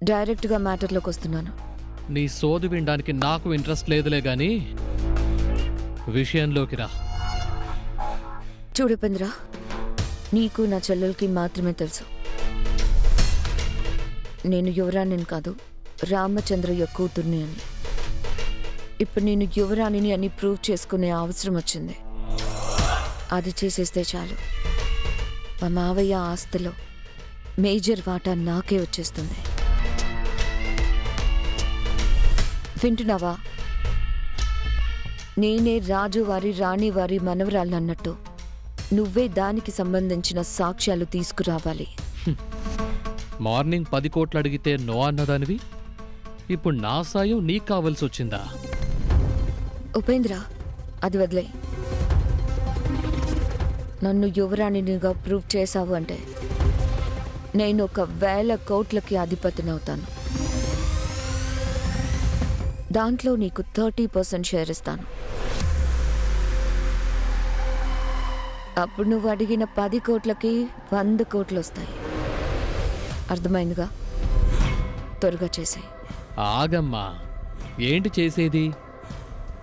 డైరెక్ట్గా మ్యాటర్లోకి వస్తున్నాను. నీ సోది వినడానికి నాకు ఇంట్రెస్ట్ లేదులే గాని విషయంలోకి రా. చూడు ఉపేంద్ర, నీకు నా చెల్లెలకి మాత్రమే తెలుసు నేను యువరాణిని కాదు, రామచంద్రయ్య కూతుర్ని అని. ఇప్పుడు నేను యువరాణిని అని ప్రూవ్ చేసుకునే అవసరం వచ్చింది. అది చేసేస్తే చాలు, మా మావయ్య ఆస్తిలో మేజర్ వాటా నాకే వచ్చేస్తుంది. వింటున్నావా? నేనే రాజు వారి రాణి వారి మనవరాళ్ళన్నట్టు నువ్వే దానికి సంబంధించిన సాక్ష్యాలు తీసుకురావాలి. మార్నింగ్ 10 కోట్లు అడిగితే నో అన్నదానివి, ఇప్పుడు నా సాయం నీకు కావలసి వచ్చిందా? ఉపేంద్ర, అది వదిలే. నన్ను యువరాణినిగా ప్రూవ్ చేశావు అంటే నేను 1,000 కోట్లకి అధిపతినవుతాను. దాంట్లో నీకు 30% షేర్ ఇస్తాను. అప్పుడు నువ్వు అడిగిన 10 కోట్లకి 100 కోట్లు వస్తాయి. అర్థమైందిగా? త్వరగా చేసేయ్. ఆగమ్మా, ఏంటి చేసేది?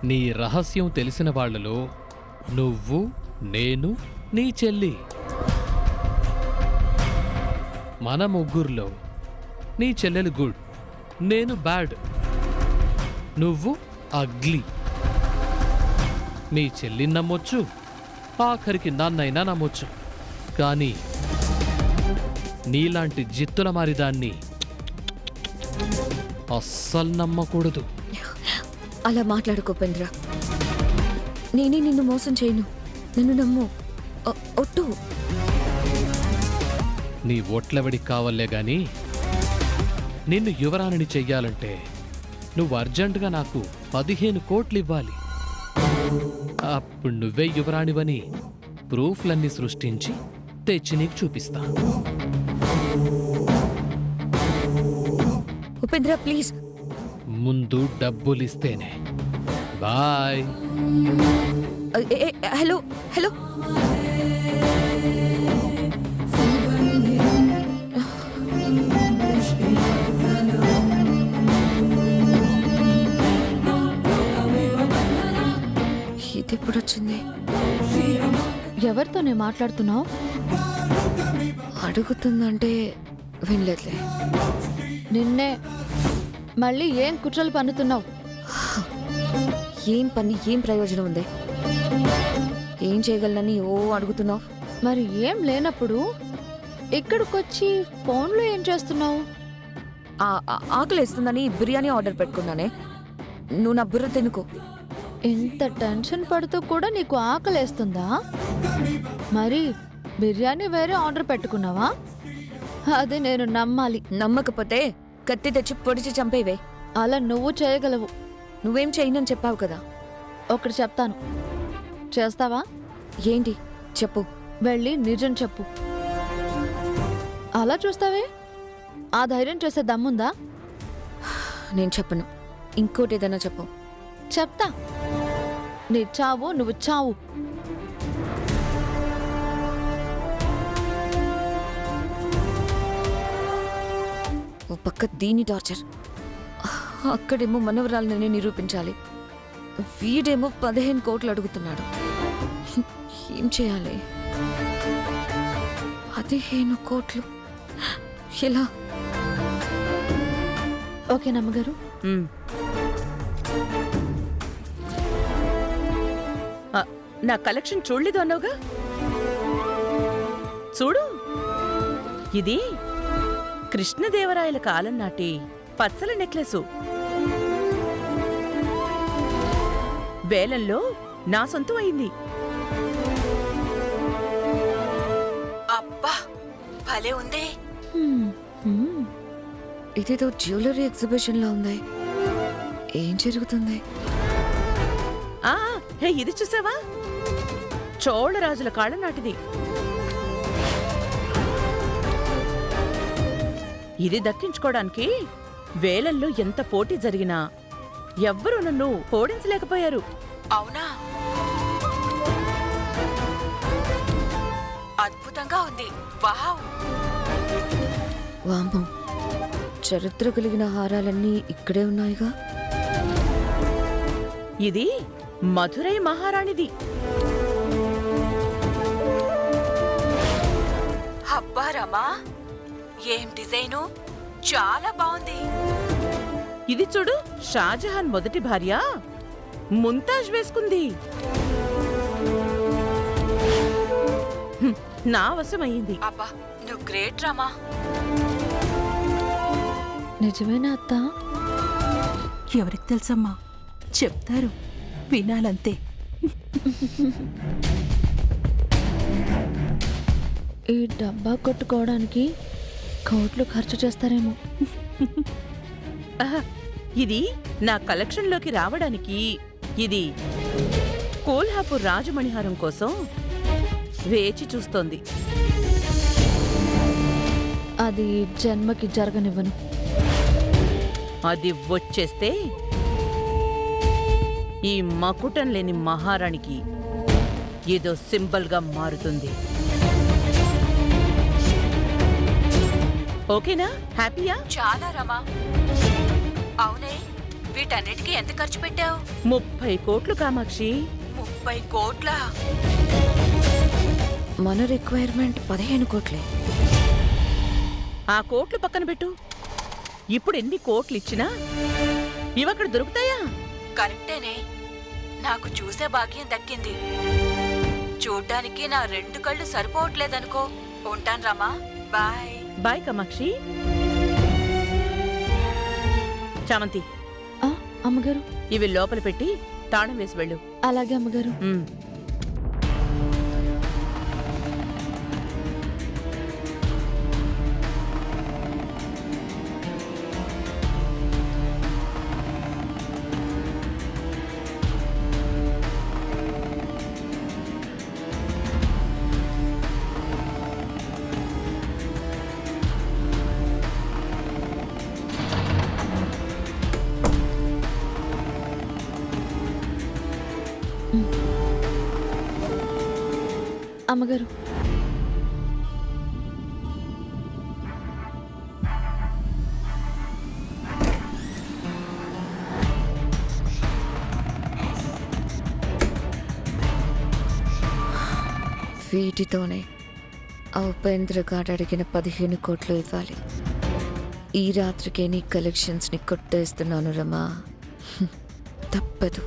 నీ రహస్యం తెలిసిన వాళ్లలో నువ్వు, నేను, నీ చెల్లి, మన ముగ్గురులో నీ చెల్లెలు గుడ్, నేను బ్యాడ్, నువ్వు అగ్లీ. మీ చెల్లిని నమ్మొచ్చు, ఆఖరికి నన్నైనా నమ్మొచ్చు, కానీ నీలాంటి జిత్తుల మారిదాన్ని అస్సలు నమ్మకూడదు. అలా మాట్లాడుకో ఉపేంద్ర. నేనే నిన్ను మోసం చేయను, నన్ను నమ్ము. ఒట్టు. నీ ఒట్లెవడికి కావాలే గాని నిన్ను యువరాణిని చెయ్యాలంటే నువ్వు అర్జెంటుగా నాకు 15 కోట్లు ఇవ్వాలి. అప్పుడు నువ్వే యువరాణివని ప్రూఫ్లన్నీ సృష్టించి తెచ్చి నీకు చూపిస్తా. ఉపేంద్ర ప్లీజ్. ముందు డబ్బులిస్తేనే. బాయ్. Hello hello. ఇది ఎప్పుడు వచ్చింది? ఎవరితోనే మాట్లాడుతున్నావు? అడుగుతుందంటే వినలేదులే. నిన్నే. మళ్ళీ ఏం కుట్రలు పన్నుతున్నావు? ఏం పని, ఏం ప్రయోజనం ఉంది? ఏం చేయగలనని ఓ అడుగుతున్నావు? మరి ఏం లేనప్పుడు ఇక్కడికొచ్చి ఫోన్లో ఏం చేస్తున్నావు? ఆకలేస్తుందని బిర్యానీ ఆర్డర్ పెట్టుకున్నానే. నువ్వు నా బుర్ర తినుకో. ఇంత టెన్షన్ పడుతూ కూడా నీకు ఆకలేస్తుందా? మరి బిర్యానీ వేరే ఆర్డర్ పెట్టుకున్నావా? అది నేను నమ్మాలి. నమ్మకపోతే కత్తి తెచ్చి పొడిచి చంపేవే. అలా నువ్వు చేయగలవు. నువ్వేం చేయనని చెప్పావు కదా. ఒకటి చెప్తాను, చేస్తావా? ఏంటి చెప్పు. వెళ్ళి నిజం చెప్పు. అలా చూస్తావే, ఆ ధైర్యం చేసే దమ్ముందా? నేను చెప్పను, ఇంకోటి ఏదైనా చెప్పు. చెప్తా. నీ చావు నువ్వు చావు. ఓ పక్క దీని టార్చర్, అక్కడేమో మనవరాలని నిరూపించాలి. వీడేమో 15 కోట్లు అడుగుతున్నాడు. ఏం చేయాలి? 15 కోట్లు ఎలా? ఓకే నమ్మగారు. నా కలెక్షన్ చూడలేదు అన్నావుగా, చూడు. ఇది కృష్ణదేవరాయల కాలం నాటి పచ్చల నెక్లెసు. వేలల్లో నా సొంతం అయింది. అబ్బా భలే ఉంది. హ్మ్, హ్మ్. ఇదేదో జ్యువెలరీ ఎగ్జిబిషన్ లో ఉంది. ఏం జరుగుతుంది? ఇది చూసావా? చోళరాజుల కాలం నాటిది. ఇది దక్కించుకోవడానికి వేలల్లో ఎంత పోటీ జరిగినా ఎవ్వరూ నన్ను ఓడించలేకపోయారు. అవునా? అద్భుతంగా ఉంది. వావ్. వామ్మో, చరిత్ర కలిగిన హారాలన్నీ ఇక్కడే ఉన్నాయిగా. ఇది మధురై మహారాణిది. అబ్బా రమా, ఏం డిజైను, చాలా బాగుంది. ఇది చూడు, షాజహాన్ మొదటి భార్య ముంతాజ్ వేసుకుంది. నా వశమయ్యింది. అబ్బా, నువ్వు గ్రేట్ రమా. నిజమేనా అత్త? ఎవరికి తెలుసమ్మా, చెప్తారు, వినాలంతే. ఈ డబ్బా కొట్టుకోవడానికి కోట్లు ఖర్చు చేస్తారేమో. ఆహా, ఇది నా కలెక్షన్లోకి రావడానికి ఇది కోల్హాపూర్ రాజమణిహారం కోసం వేచి చూస్తోంది. అది జన్మకి జరగనివ్వను. అది వచ్చేస్తే ఈ మకుటం లేని మహారాణికి ఏదో సింబల్గా మారుతుంది. ఓకేనా? హ్యాపీయా? చాలా రమా. అవునే, వీటన్నిటికీ ఎంత ఖర్చు పెట్టావు? 30 కోట్లు కామాక్షి. 30 కోట్ల? మన రిక్వైర్మెంట్ 15 కోట్లే. ఆ కోట్లు పక్కన పెట్టు. ఇప్పుడు ఎన్ని కోట్లు ఇచ్చినా ఇవక్కడ దొరుకుతాయా? కరెక్టేనే, నాకు చూసే భాగ్యం దక్కింది. చూడ్డానికి నా 2 కళ్ళు సరిపోవట్లేదనుకో. ఉంటాను రమా, బాయ్. బాయ్ కామాక్షి. చామంతి, ఆ, అమ్మగారు. ఇవి లోపల పెట్టి తాళం వేసి వెళ్ళు. అలాగే అమ్మగారు. ఉమ్. అమ్మగారు, వీటితోనే ఆ ఉపేంద్ర గాడు అడిగిన 15 కోట్లు ఇవ్వాలి. ఈ రాత్రికే నీ కలెక్షన్స్ని కొట్టేస్తున్నాను రమా. తప్పదు.